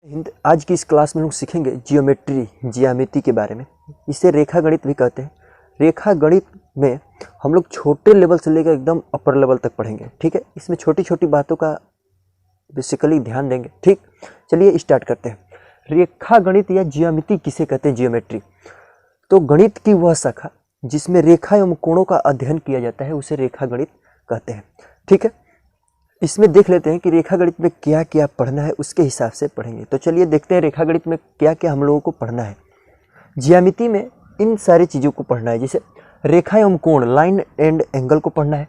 आज की इस क्लास में हम सीखेंगे ज्यामिति के बारे में। इसे रेखा गणित भी कहते हैं। रेखा गणित में हम लोग छोटे लेवल से लेकर एकदम अपर लेवल तक पढ़ेंगे, ठीक है। इसमें छोटी छोटी बातों का बेसिकली ध्यान देंगे, ठीक। चलिए स्टार्ट करते हैं। रेखा गणित या ज्यामिति किसे कहते हैं? ज्योमेट्री। तो गणित की वह शाखा जिसमें रेखा एवं कोणों का अध्ययन किया जाता है उसे रेखा गणित कहते हैं, ठीक है। इसमें देख लेते हैं कि रेखा गणित में क्या क्या पढ़ना है, उसके हिसाब से पढ़ेंगे। तो चलिए देखते हैं रेखा गणित में क्या क्या हम लोगों को पढ़ना है। ज्यामिति में इन सारी चीज़ों को पढ़ना है, जैसे रेखा एवं कोण, लाइन एंड एंगल को पढ़ना है,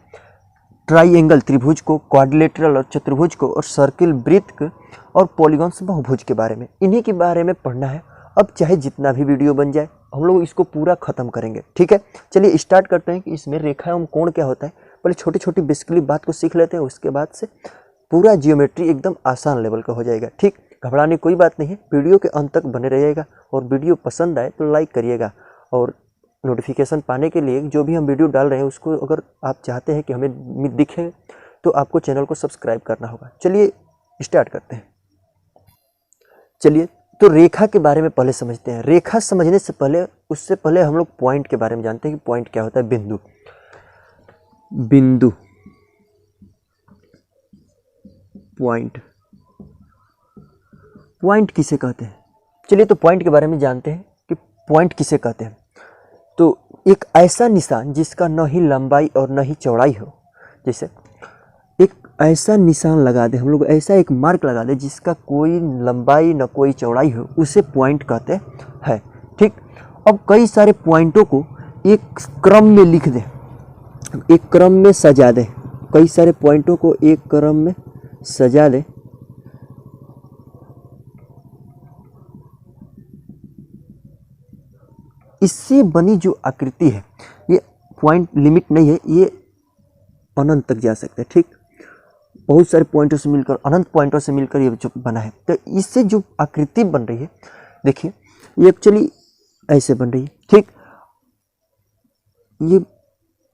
ट्राइएंगल त्रिभुज को, क्वाड्रिलेटरल और चतुर्भुज को, और सर्किल वृत्त और पॉलीगॉन्स बहुभुज के बारे में, इन्हीं के बारे में पढ़ना है। अब चाहे जितना भी वीडियो बन जाए हम लोग इसको पूरा खत्म करेंगे, ठीक है। चलिए स्टार्ट करते हैं कि इसमें रेखा एवं कोण क्या होता है। पहले छोटी छोटी बेसिकली बात को सीख लेते हैं, उसके बाद से पूरा जियोमेट्री एकदम आसान लेवल का हो जाएगा, ठीक। घबराने कोई बात नहीं है, वीडियो के अंत तक बने रहिएगा। और वीडियो पसंद आए तो लाइक करिएगा, और नोटिफिकेशन पाने के लिए जो भी हम वीडियो डाल रहे हैं उसको अगर आप चाहते हैं कि हमें दिखे तो आपको चैनल को सब्सक्राइब करना होगा। चलिए स्टार्ट करते हैं। चलिए तो रेखा के बारे में पहले समझते हैं। रेखा समझने से पहले, उससे पहले हम लोग पॉइंट के बारे में जानते हैं कि पॉइंट क्या होता है। बिंदु, बिंदु, पॉइंट, पॉइंट किसे कहते हैं? चलिए तो पॉइंट के बारे में जानते हैं कि पॉइंट किसे कहते हैं। तो एक ऐसा निशान जिसका न ही लंबाई और न ही चौड़ाई हो, जैसे एक ऐसा निशान लगा दे हम लोग, ऐसा एक मार्क लगा दे जिसका कोई लंबाई न कोई चौड़ाई हो, उसे पॉइंट कहते हैं, ठीक। अब कई सारे पॉइंटों को एक क्रम में लिख दे, एक क्रम में सजा दे, कई सारे पॉइंटों को एक क्रम में सजा दे, इससे बनी जो आकृति है, ये पॉइंट लिमिट नहीं है, ये अनंत तक जा सकते हैं, ठीक। बहुत सारे पॉइंटों से मिलकर, अनंत पॉइंटों से मिलकर ये जो बना है, तो इससे जो आकृति बन रही है, देखिए ये एक्चुअली ऐसे बन रही है, ठीक। ये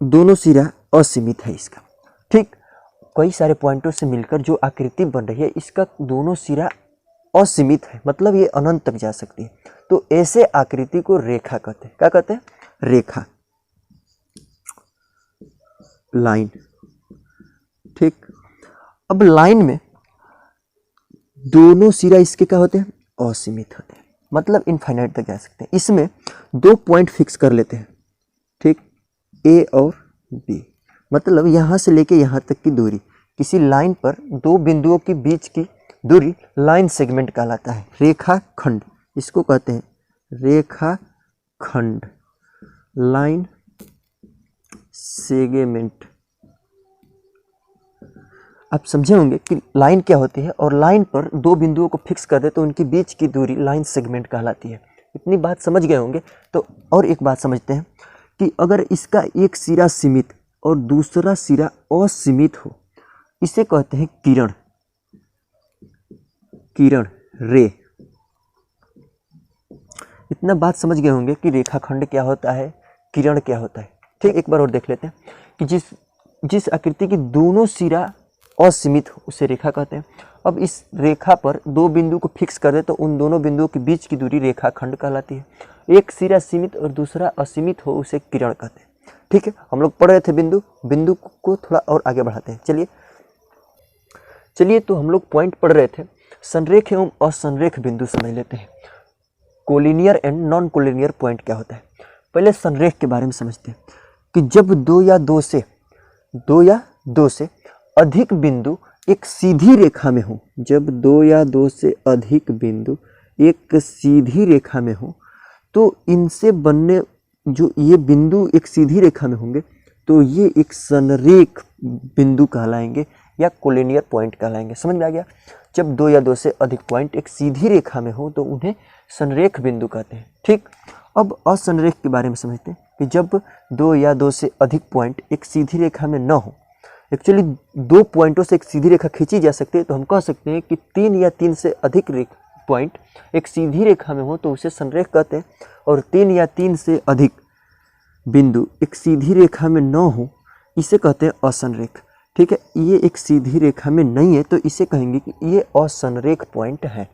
दोनों सिरा असीमित है इसका, ठीक। कई सारे पॉइंटों से मिलकर जो आकृति बन रही है, इसका दोनों सिरा असीमित है, मतलब ये अनंत तक जा सकती है। तो ऐसे आकृति को रेखा कहते हैं। क्या कहते हैं? रेखा, लाइन, ठीक। अब लाइन में दोनों सिरा इसके क्या होते हैं? असीमित होते हैं, मतलब इनफाइनाइट तक जा सकते हैं। इसमें दो पॉइंट फिक्स कर लेते हैं, ठीक, ए और बी, मतलब यहाँ से लेके यहाँ तक की दूरी। किसी लाइन पर दो बिंदुओं के बीच की दूरी लाइन सेगमेंट कहलाता है। रेखा खंड इसको कहते हैं, रेखा खंड, लाइन सेगमेंट। आप समझे होंगे कि लाइन क्या होती है, और लाइन पर दो बिंदुओं को फिक्स कर दे तो उनकी बीच की दूरी लाइन सेगमेंट कहलाती है। इतनी बात समझ गए होंगे। तो और एक बात समझते हैं कि अगर इसका एक सिरा सीमित और दूसरा सिरा असीमित हो, इसे कहते हैं किरण, किरण, रे। इतना बात समझ गए होंगे कि रेखाखंड क्या होता है, किरण क्या होता है, ठीक। एक बार और देख लेते हैं कि जिस आकृति की दोनों सिरा असीमित हो उसे रेखा कहते हैं। अब इस रेखा पर दो बिंदु को फिक्स कर दे तो उन दोनों बिंदुओं के बीच की दूरी रेखाखंड कहलाती है। एक सिरा सीमित और दूसरा असीमित हो उसे किरण कहते हैं, ठीक है। हम लोग पढ़ रहे थे बिंदु को थोड़ा और आगे बढ़ाते हैं। चलिए तो हम लोग पॉइंट पढ़ रहे थे। संरेख एवं असंरेख बिंदु समझ लेते हैं। Collinear and non collinear point क्या होता है? पहले संरेख के बारे में समझते हैं कि जब दो या दो से अधिक बिंदु एक सीधी रेखा में हो, जब दो या दो से अधिक बिंदु एक सीधी रेखा में हो, तो इनसे बनने जो ये बिंदु एक सीधी रेखा में होंगे तो ये एक संरेख बिंदु कहलाएंगे या कोलिनियर पॉइंट कहलाएंगे। समझ में आ गया? जब दो या दो से अधिक पॉइंट एक सीधी रेखा में हो तो उन्हें संरेख बिंदु कहते हैं, ठीक। अब असंरेख के बारे में समझते हैं कि जब दो या दो से अधिक पॉइंट एक सीधी रेखा में न हो, एक्चुअली दो पॉइंटों से एक सीधी रेखा खींची जा सकती है, तो हम कह सकते हैं कि तीन या तीन से अधिक पॉइंट एक सीधी रेखा में हो तो उसे संरेख कहते हैं, और तीन या तीन से अधिक बिंदु एक सीधी रेखा में न हो इसे कहते हैं असंरेख, ठीक है। ये एक सीधी रेखा में नहीं है तो इसे कहेंगे कि ये असंरेख पॉइंट है।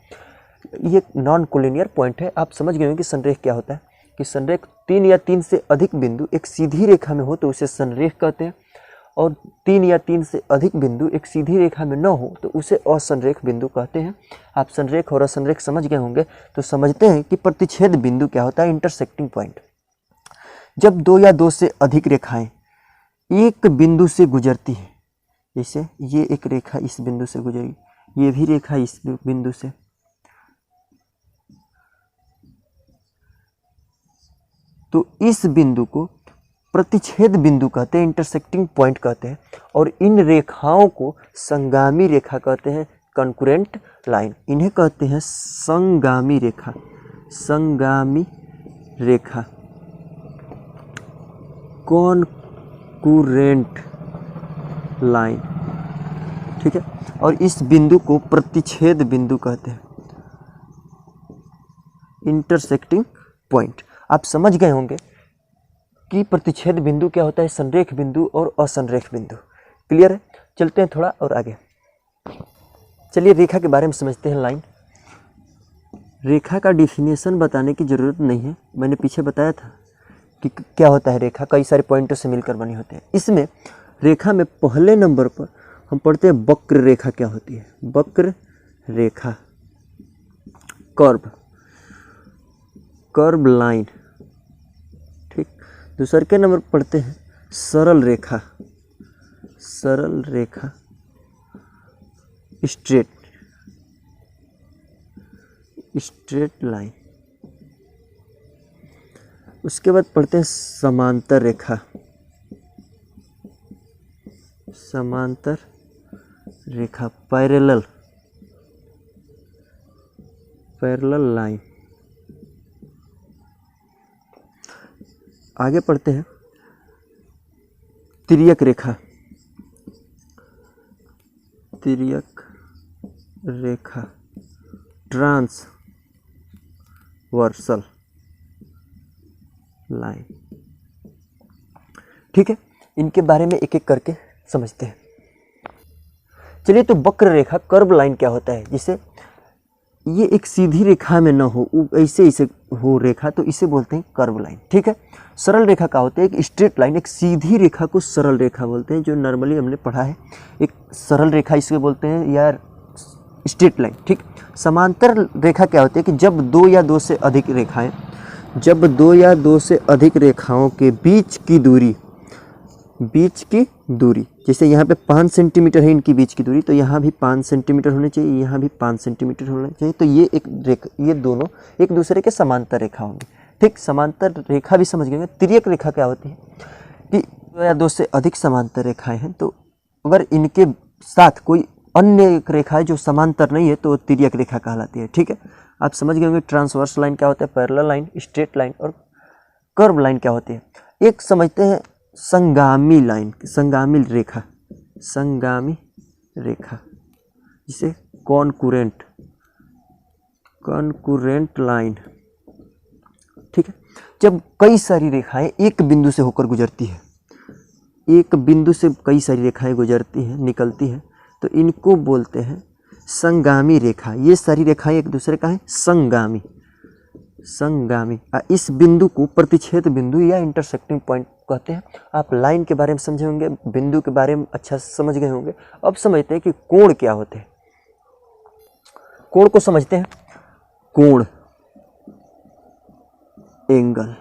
ये नॉन कोलिनियर पॉइंट है। आप समझ गए होंगे कि संरेख क्या होता है, कि संरेख 3 या 3 से अधिक बिंदु एक सीधी रेखा में हो तो उसे संरेख कहते हैं, और 3 या 3 से अधिक बिंदु एक सीधी रेखा में न हो तो उसे असंरेख बिंदु कहते हैं। आप संरेख और असंरेख समझ गए होंगे तो समझते हैं कि प्रतिच्छेद बिंदु क्या होता है, इंटरसेक्टिंग पॉइंट। जब 2 या 2 से अधिक रेखाएं एक बिंदु से गुजरती है, जैसे ये एक रेखा इस बिंदु से गुजरी, ये भी रेखा इस बिंदु से, तो इस बिंदु को प्रतिच्छेद बिंदु कहते हैं, इंटरसेक्टिंग पॉइंट कहते हैं। और इन रेखाओं को संगामी रेखा कहते हैं, कॉन्करेंट लाइन, इन्हें कहते हैं संगामी रेखा, संगामी रेखा, कॉन्करेंट लाइन, ठीक है। और इस बिंदु को प्रतिच्छेद बिंदु कहते हैं, इंटरसेक्टिंग पॉइंट। आप समझ गए होंगे कि प्रतिच्छेद बिंदु क्या होता है, संरेख बिंदु और असंरेख बिंदु। क्लियर है? चलते हैं थोड़ा और आगे। चलिए रेखा के बारे में समझते हैं। लाइन, रेखा का डिफिनेशन बताने की ज़रूरत नहीं है, मैंने पीछे बताया था कि क्या होता है रेखा, कई सारे पॉइंटों से मिलकर बनी होते हैं। इसमें रेखा में पहले नंबर पर हम पढ़ते हैं वक्र रेखा क्या होती है, वक्र रेखा, कर्व, कर्व लाइन, ठीक। दूसरे के नंबर पढ़ते हैं सरल रेखा, सरल रेखा, स्ट्रेट, स्ट्रेट लाइन। उसके बाद पढ़ते हैं समांतर रेखा, समांतर रेखा, पैरेलल, पैरेलल लाइन। आगे पढ़ते हैं तिर्यक रेखा, तिर्यक रेखा, ट्रांसवर्सल लाइन, ठीक है। इनके बारे में एक एक करके समझते हैं। चलिए, तो वक्र रेखा, कर्व लाइन क्या होता है, जिसे ये एक सीधी रेखा में ना हो, ऐसे ऐसे हो रेखा, तो इसे बोलते हैं कर्व लाइन, ठीक है। सरल रेखा का होता है एक स्ट्रेट लाइन, एक सीधी रेखा को सरल रेखा बोलते हैं, जो नॉर्मली हमने पढ़ा है, एक सरल रेखा इसको बोलते हैं या स्ट्रेट लाइन, ठीक। समांतर रेखा क्या होती है कि जब 2 या 2 से अधिक रेखाएं, जब 2 या 2 से अधिक रेखाओं के बीच की दूरी, बीच की दूरी, जैसे यहाँ पे 5 सेंटीमीटर है इनकी बीच की दूरी, तो यहाँ भी 5 सेंटीमीटर होनी चाहिए, यहाँ भी 5 सेंटीमीटर होना चाहिए, तो ये एक रेखा, ये दोनों एक दूसरे के समांतर रेखा होंगे, ठीक। समांतर रेखा भी समझ गए। तिर्यक रेखा क्या होती है कि 2 या 2 से अधिक समांतर रेखाएं हैं, तो अगर इनके साथ कोई अन्य रेखा है जो समांतर नहीं है तो तिर्यक रेखा कहलाती है, ठीक है। आप समझ गए होंगे ट्रांसवर्स लाइन क्या होता है, पैरेलल लाइन, स्ट्रेट लाइन, और कर्व लाइन क्या होती है। एक समझते हैं संगामी लाइन, संगामी रेखा, संगामी रेखा, जिसे कॉन्करेंट, कॉन्करेंट लाइन, ठीक है। जब कई सारी रेखाएं एक बिंदु से होकर गुजरती है, एक बिंदु से कई सारी रेखाएं गुजरती हैं, निकलती हैं, तो इनको बोलते हैं संगामी रेखा। ये सारी रेखाएं एक दूसरे का है संगामी, संगामी। इस बिंदु को प्रतिच्छेद बिंदु या इंटरसेक्टिंग पॉइंट कहते हैं। आप लाइन के बारे में समझे होंगे, बिंदु के बारे में अच्छा से समझ गए होंगे। अब समझते हैं कि कोण क्या होते हैं। कोण को समझते हैं, कोण, एंगल,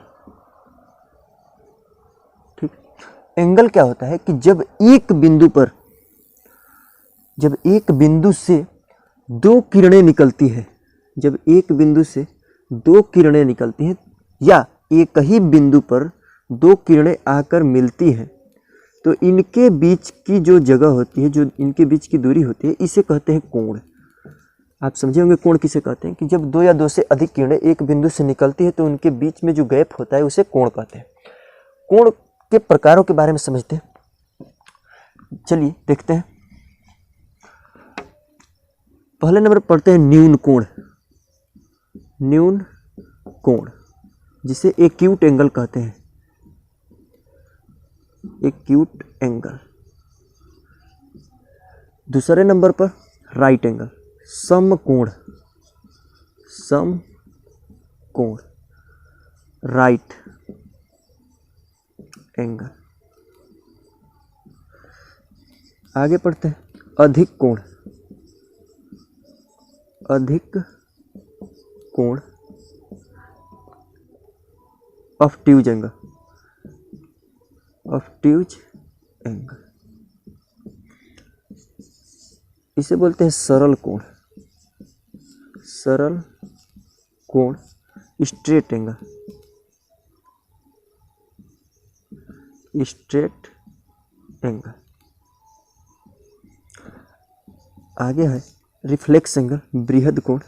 ठीक। एंगल क्या होता है कि जब एक बिंदु पर, जब एक बिंदु से 2 किरणें निकलती है, जब एक बिंदु से 2 किरणें निकलती हैं, या एक ही बिंदु पर 2 किरणें आकर मिलती हैं, तो इनके बीच की जो जगह होती है, जो इनके बीच की दूरी होती है, इसे कहते हैं कोण। आप समझे होंगे कोण किसे कहते हैं कि जब 2 या 2 से अधिक किरणें एक बिंदु से निकलती है तो उनके बीच में जो गैप होता है उसे कोण कहते हैं। कोण के प्रकारों के बारे में समझते हैं। चलिए देखते हैं। पहले नंबर पढ़ते हैं न्यून कोण, न्यून कोण, जिसे एक्यूट एंगल कहते हैं, एक्यूट एंगल। दूसरे नंबर पर राइट एंगल, समकोण, सम कोण, राइट एंगल। आगे पढ़ते हैं, अधिक कोण, अधिक कोण ऑब्ट्यूज एंगल, ऑब्ट्यूज एंगल। इसे बोलते हैं सरल कोण, सरल कोण, स्ट्रेट एंगल, स्ट्रेट एंगल। आगे है रिफ्लेक्स एंगल, बृहद कोण,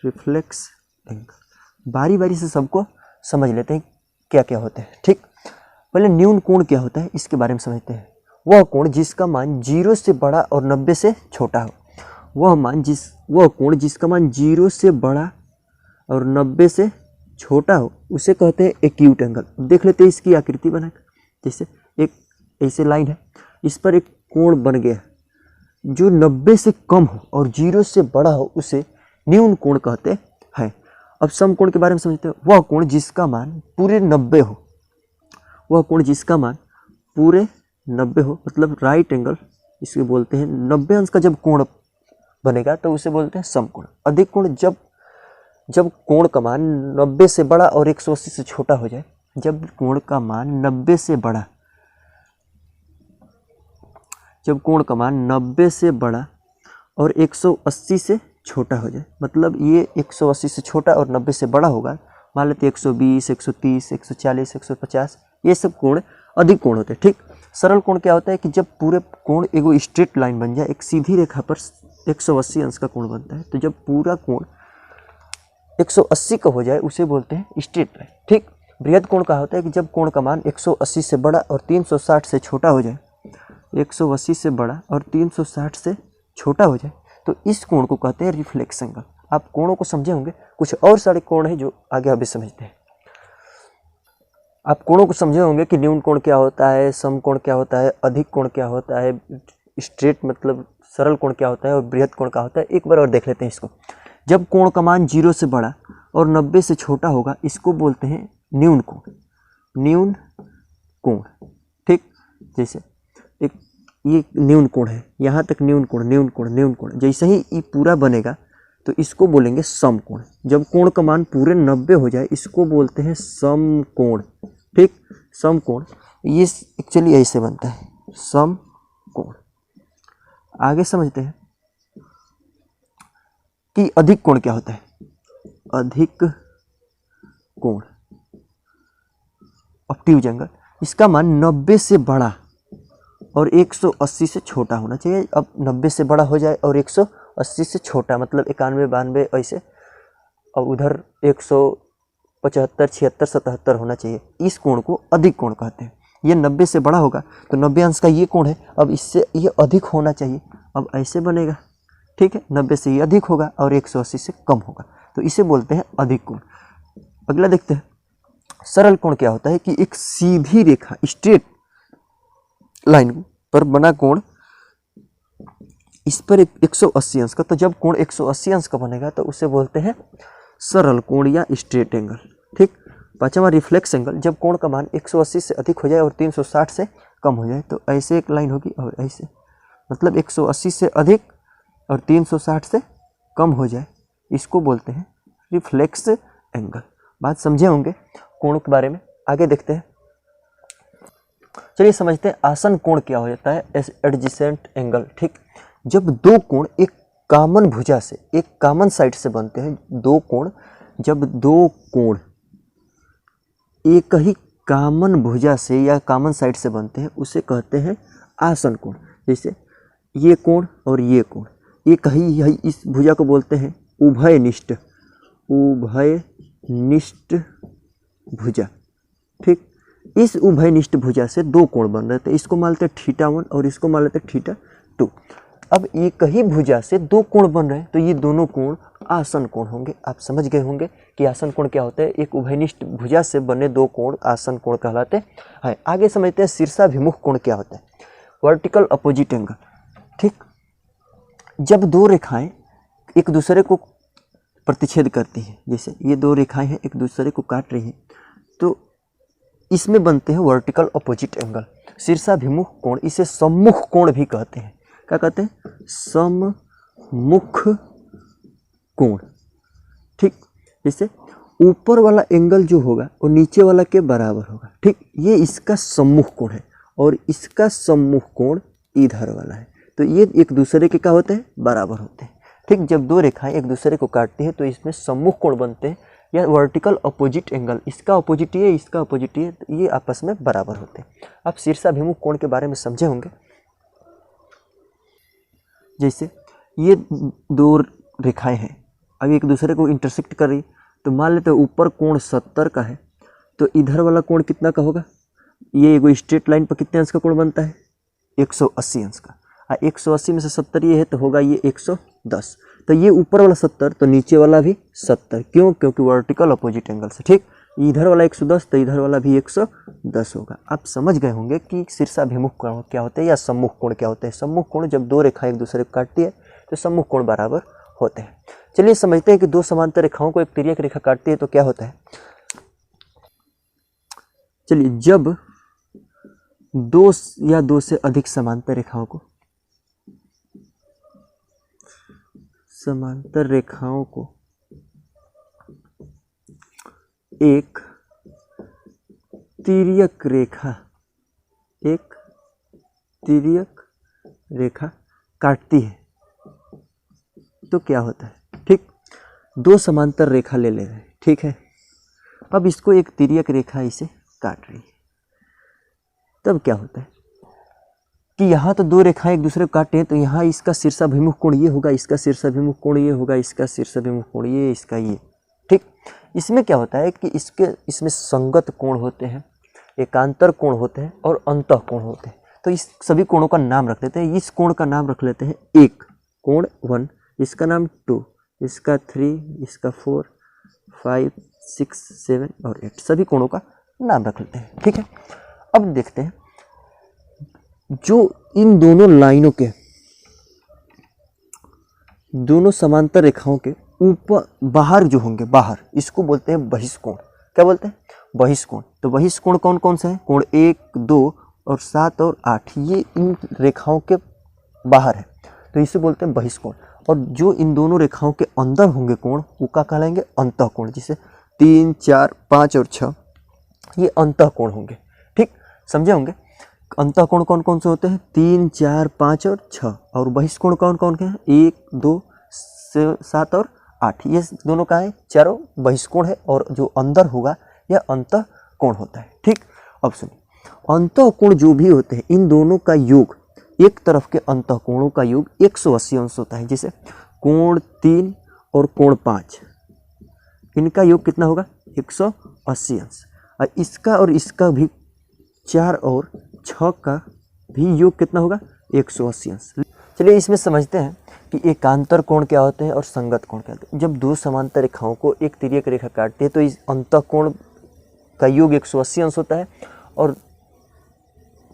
रिफ्लेक्स एंगल। बारी बारी से सबको समझ लेते हैं क्या क्या होते हैं। ठीक, पहले न्यून कोण क्या होता है इसके बारे में समझते हैं। वह कोण जिसका मान 0 से बड़ा और 90 से छोटा हो, वह कोण जिसका मान 0 से बड़ा और 90 से छोटा हो उसे कहते हैं एक्यूट एंगल। देख लेते हैं इसकी आकृति बनाकर। जैसे एक ऐसे लाइन है, इस पर एक कोण बन गया जो 90 से कम हो और 0 से बड़ा हो उसे न्यून कोण कहते हैं। अब सम कोण के बारे में समझते हैं। वह कोण जिसका मान पूरे 90 हो, वह कोण जिसका मान पूरे 90 हो, मतलब राइट एंगल इसके बोलते हैं। 90 अंश का जब कोण बनेगा तो उसे बोलते हैं सम कोण। अधिक कोण जब कोण का मान 90 से बड़ा और 180 से छोटा हो जाए, जब कोण का मान 90 से बड़ा, जब कोण का मान 90 से बड़ा और 180 से छोटा हो जाए, मतलब ये 180 से छोटा और 90 से बड़ा होगा, मान लेते 120, 130, 140, 150, ये सब कोण अधिक कोण होते हैं। ठीक, सरल कोण क्या होता है कि जब पूरे कोण एगो स्ट्रेट लाइन बन जाए, एक सीधी रेखा पर 180 अंश का कोण बनता है, तो जब पूरा कोण 180 का हो जाए उसे बोलते हैं स्ट्रेट लाइन। ठीक, बृहद कोण का होता है कि जब कोण का मान 180 से बड़ा और 360 से छोटा हो जाए, 180 से बड़ा और 360 से छोटा हो जाए, तो इस कोण को कहते हैं रिफ्लेक्स एंगल। आप कोणों को समझे होंगे, कुछ और सारे कोण हैं जो आगे अभी समझते हैं। आप कोणों को समझे होंगे कि न्यून कोण क्या होता है, सम कोण क्या होता है, अधिक कोण क्या होता है, स्ट्रेट मतलब सरल कोण क्या होता है और बृहद कोण क्या होता है। एक बार और देख लेते हैं इसको। जब कोण का मान 0 से बड़ा और 90 से छोटा होगा, इसको बोलते हैं न्यून कोण, न्यून कोण। ठीक, जैसे एक ये न्यून कोण है, यहाँ तक न्यून कोण, न्यून कोण, न्यून कोण। जैसे ही ये पूरा बनेगा तो इसको बोलेंगे सम कोण। जब कोण का मान पूरे 90 हो जाए इसको बोलते हैं सम कोण। ठीक, सम कोण ये एक्चुअली ऐसे बनता है, सम कोण। आगे समझते हैं कि अधिक कोण क्या होता है। अधिक कोण ऑब्ट्यूज एंगल, इसका मान 90 से बड़ा और 180 से छोटा होना चाहिए। अब 90 से बड़ा हो जाए और 180 से छोटा, मतलब 91, 92 ऐसे, और उधर 175, 76, 77 होना चाहिए। इस कोण को अधिक कोण कहते हैं। ये 90 से बड़ा होगा तो 90 अंश का ये कोण है, अब इससे ये अधिक होना चाहिए, अब ऐसे बनेगा। ठीक है, 90 से ये अधिक होगा और 180 से कम होगा, तो इसे बोलते हैं अधिक कोण। अगला देखते हैं, सरल कोण क्या होता है कि एक सीधी रेखा स्ट्रेट लाइन पर बना कोण, इस पर 180 अंश का, तो जब कोण 180 अंश का बनेगा तो उसे बोलते हैं सरल कोण या स्ट्रेट एंगल। ठीक, पांचवा रिफ्लेक्स एंगल, जब कोण का मान 180 से अधिक हो जाए और 360 से कम हो जाए, तो ऐसे एक लाइन होगी और ऐसे, मतलब 180 से अधिक और 360 से कम हो जाए, इसको बोलते हैं रिफ्लेक्स एंगल। बात समझे होंगे कोणों के बारे में। आगे देखते हैं, चलिए समझते हैं आसन कोण क्या हो जाता है, एडजेसेंट एंगल। ठीक, जब दो कोण एक कॉमन भुजा से, एक कॉमन साइड से बनते हैं, दो कोण, जब दो कोण एक ही कॉमन भुजा से या कॉमन साइड से बनते हैं उसे कहते हैं आसन कोण। जैसे ये कोण और ये कोण एक ही है, इस भुजा को बोलते हैं उभयनिष्ठ, उभयनिष्ठ भुजा। ठीक, इस उभयनिष्ठ भुजा से दो कोण बन रहे थे, इसको मान लेते हैं θ1 और इसको मान लेते हैं θ2। अब एक ही भुजा से दो कोण बन रहे हैं तो ये दोनों कोण आसन कोण होंगे। आप समझ गए होंगे कि आसन कोण क्या होता है। एक उभयनिष्ठ भुजा से बने दो कोण आसन कोण कहलाते हैं। आगे समझते हैं शीर्षाभिमुख कोण क्या होता है। Vertical opposite angle. ठीक, जब दो रेखाएं एक दूसरे को प्रतिच्छेद करती हैं, जैसे ये दो रेखाएं हैं एक दूसरे को काट रही हैं, तो इसमें बनते हैं वर्टिकल अपोजिट एंगल, शीर्षाभिमुख कोण। इसे सम्मुख कोण भी कहते हैं। क्या कहते हैं? सम्मुख कोण। ठीक, जैसे ऊपर वाला एंगल जो होगा वो नीचे वाला के बराबर होगा। ठीक, ये इसका सम्मुख कोण है और इसका सम्मुख कोण इधर वाला है, तो ये एक दूसरे के क्या होते हैं? बराबर होते हैं। ठीक, जब दो रेखाएं एक दूसरे को काटती हैं तो इसमें सम्मुख कोण बनते हैं या वर्टिकल अपोजिट एंगल। इसका अपोजिट ये, इसका अपोजिट ये, तो ये आपस में बराबर होते हैं। आप शीर्षाभिमुख कोण के बारे में समझे होंगे। जैसे ये दो रेखाएं हैं, अब एक दूसरे को इंटरसेक्ट कर रही, तो मान लेते हैं ऊपर कोण 70 का है, तो इधर वाला कोण कितना का होगा? ये एगो स्ट्रेट लाइन पर कितने अंश का कोण बनता है? 180 अंश का। 180 में से 70 ये है तो होगा ये 110। तो ये ऊपर वाला 70 तो नीचे वाला भी 70। क्यों? क्योंकि वर्टिकल अपोजिट एंगल से। ठीक, इधर वाला 110 तो इधर वाला भी 110 होगा। आप समझ गए होंगे कि शीर्षाभिमुख कोण क्या होते हैं या सम्मुख कोण क्या होते हैं। सम्मुख कोण जब दो रेखाएं एक दूसरे को काटती है तो सम्मुख कोण बराबर होते हैं। चलिए समझते हैं कि दो समांतर रेखाओं को एक तिर्यक रेखा काटती है तो क्या होता है। चलिए, जब दो या दो से अधिक समांतर रेखाओं को एक तिर्यक रेखा काटती है तो क्या होता है। ठीक, दो समांतर रेखा ले रहे हैं। ठीक है, अब इसको एक तिर्यक रेखा इसे काट रही है, तब क्या होता है कि यहाँ तो दो रेखाएं एक दूसरे को काटते हैं, तो यहाँ इसका शीर्षाभिमुख कोण ये होगा, इसका शीर्षाभिमुख कोण ये होगा, इसका शीर्षाभिमुख कोण ये, इसका ये। ठीक, इसमें क्या होता है कि इसमें संगत कोण होते हैं, एकांतर कोण होते हैं और अंतः कोण होते हैं। तो इस सभी कोणों का नाम रख लेते हैं। इस कोण का नाम रख लेते हैं एक, कोण 1, इसका नाम 2, इसका 3, इसका 4, 5, 6, 7 और 8, सभी कोणों का नाम रख लेते हैं। ठीक है, अब देखते हैं जो इन दोनों लाइनों के, दोनों समांतर रेखाओं के ऊपर बाहर जो होंगे, बाहर, इसको बोलते हैं बहिष्कोण। क्या बोलते हैं? बहिष्कोण। तो बहिष्कोण कौन कौन से हैं? कोण 1, 2 और 7 और 8, ये इन रेखाओं के बाहर है तो इसे बोलते हैं बहिष्कोण। और जो इन दोनों रेखाओं के अंदर होंगे कोण, वो क्या कहलाएंगे? अंतःकोण। जिसे 3, 4, 5 और 6 ये अंतःकोण होंगे। ठीक, समझे होंगे। अंतःकोण कौन कौन से होते हैं? 3, 4, 5 और 6। और बहिष्कोण कौन कौन के हैं? 1, 2, 7 और 8। ये दोनों का है, चारों बहिष्कोण है। और जो अंदर होगा यह अंतःकोण होता है। ठीक, अब सुनिए, अंतःकोण जो भी होते हैं इन दोनों का योग, एक तरफ के अंतःकोणों का योग 180 अंश होता है। जैसे कोण 3 और कोण 5, इनका योग कितना होगा? 180 अंश। और इसका भी 4 और 6 का भी योग कितना होगा? 180 अंश। चलिए इसमें समझते हैं कि एकांतर कोण क्या होते हैं और संगत कोण क्या होते हैं। जब दो समांतर रेखाओं को एक तिर्यक रेखा काटती है तो इस अंतःकोण का योग 180 अंश होता है और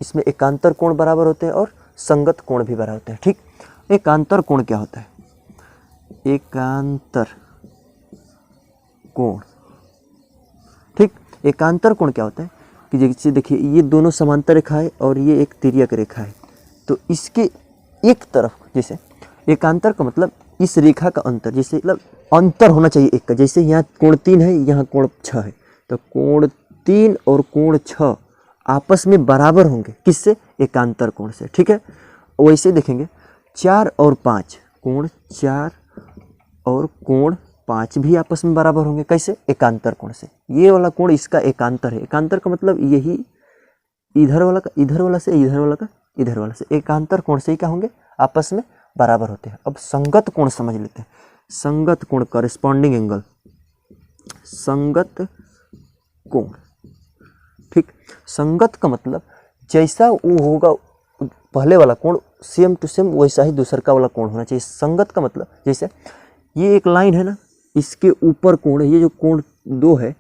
इसमें एकांतर कोण बराबर होते हैं और संगत कोण भी बराबर होते हैं। ठीक, एकांतर कोण क्या होता है? एकांतर कोण। ठीक, एकांतर कोण क्या होता है कि जैसे देखिए ये दोनों समांतर रेखा है और ये एक तिर्यक रेखा है, तो इसके एक तरफ, जैसे एकांतर का मतलब इस रेखा का अंतर, जैसे मतलब अंतर होना चाहिए एक का। जैसे यहाँ कोण 3 है, यहाँ कोण 6 है, तो कोण 3 और कोण 6 आपस में बराबर होंगे। किससे? एकांतर कोण से। ठीक है, वैसे देखेंगे 4 और 5, कोण 4 और कोण 5 भी आपस में बराबर होंगे। कैसे? एकांतर कोण से। ये वाला कोण इसका एकांतर है। एकांतर का मतलब यही इधर वाला का इधर वाला से, इधर वाला का इधर वाला से, एकांतर कोण से ही क्या होंगे? आपस में बराबर होते हैं। अब संगत कोण समझ लेते हैं। संगत कोण, कॉरेस्पॉन्डिंग एंगल, संगत कोण। ठीक, संगत का मतलब जैसा वो होगा पहले वाला कोण सेम टू सेम वैसा ही दूसरा का वाला कोण होना चाहिए। संगत का मतलब जैसे ये एक लाइन है ना, इसके ऊपर कोण है, ये जो कोण 2 है,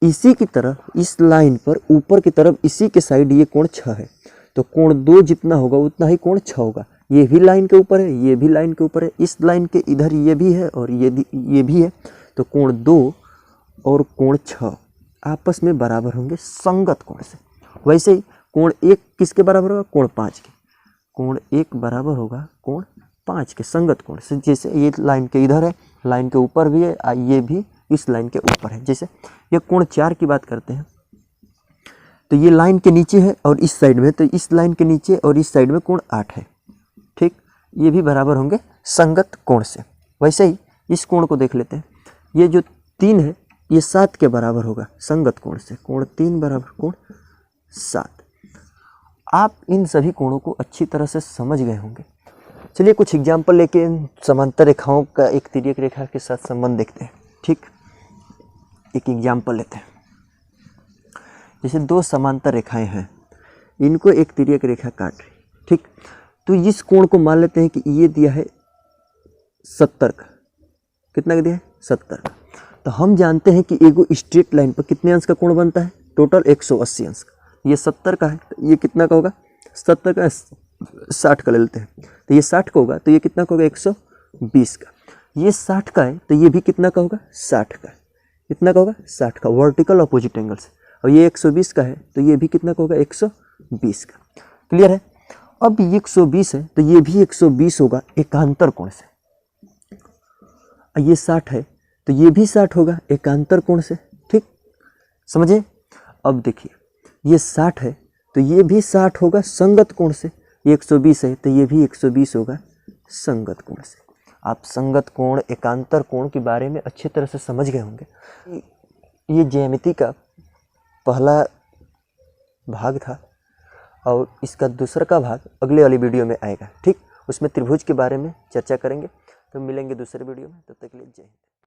इसी की तरह इस लाइन पर ऊपर की तरफ इसी के साइड ये कोण 6 है, तो कोण 2 जितना होगा उतना ही कोण 6 होगा। ये भी लाइन के ऊपर है, ये भी लाइन के ऊपर है, इस लाइन के इधर ये भी है और ये भी है। तो कोण 2 और कोण 6 आपस में बराबर होंगे संगत कोण से। वैसे ही कोण 1 किसके बराबर होगा? कोण 5 के। कोण 1 बराबर होगा कोण 5 के संगत कोण से। जैसे ये लाइन के इधर है, लाइन के ऊपर भी है, ये भी इस लाइन के ऊपर है। जैसे ये कोण 4 की बात करते हैं तो ये लाइन के नीचे है और इस साइड में, तो इस लाइन के नीचे और इस साइड में कोण 8 है। ठीक, ये भी बराबर होंगे संगत कोण से। वैसे ही इस कोण को देख लेते हैं, ये जो 3 है ये 7 के बराबर होगा संगत कोण से। कोण 3 बराबर कोण 7। आप इन सभी कोणों को अच्छी तरह से समझ गए होंगे। चलिए कुछ एग्जाम्पल लेके समांतर रेखाओं का एक तिर्यक रेखा के साथ संबंध देखते हैं। ठीक, एक एग्जाम्पल लेते हैं। जैसे 2 समांतर रेखाएं हैं, इनको एक तिर्यक रेखा काट रही। ठीक, तो इस कोण को मान लेते हैं कि ये दिया है 70 का। कितना का दिया है? 70 का। तो हम जानते हैं कि एगो स्ट्रेट लाइन पर कितने अंश का कोण बनता है? टोटल 180 अंश का। ये 70 का है तो ये कितना का होगा? 70 का 60 का ले लेते हैं, तो ये 60 का होगा, तो ये कितना का होगा? 120 का। ये 60 का है तो ये भी कितना का होगा? 60 का। कितना का होगा? 60 का, वर्टिकल अपोजिट एंगल से। और ये 120 का है तो ये भी कितना का होगा? 120 का। क्लियर है? अब ये 120 है तो ये भी 120 होगा एकांतर कोण से। ये 60 है तो ये भी 60 होगा एकांतर कोण से। ठीक, समझे? अब देखिए ये 60 है तो ये भी 60 होगा संगत कोण से। ये 120 है तो ये भी 120 होगा संगत कोण से। आप संगत कोण, एकांतर कोण के बारे में अच्छी तरह से समझ गए होंगे। ये ज्यामिति का पहला भाग था और इसका दूसरा का भाग अगले वाली वीडियो में आएगा। ठीक, उसमें त्रिभुज के बारे में चर्चा करेंगे। तो मिलेंगे दूसरे वीडियो में, तब तक के लिए जय हिंद।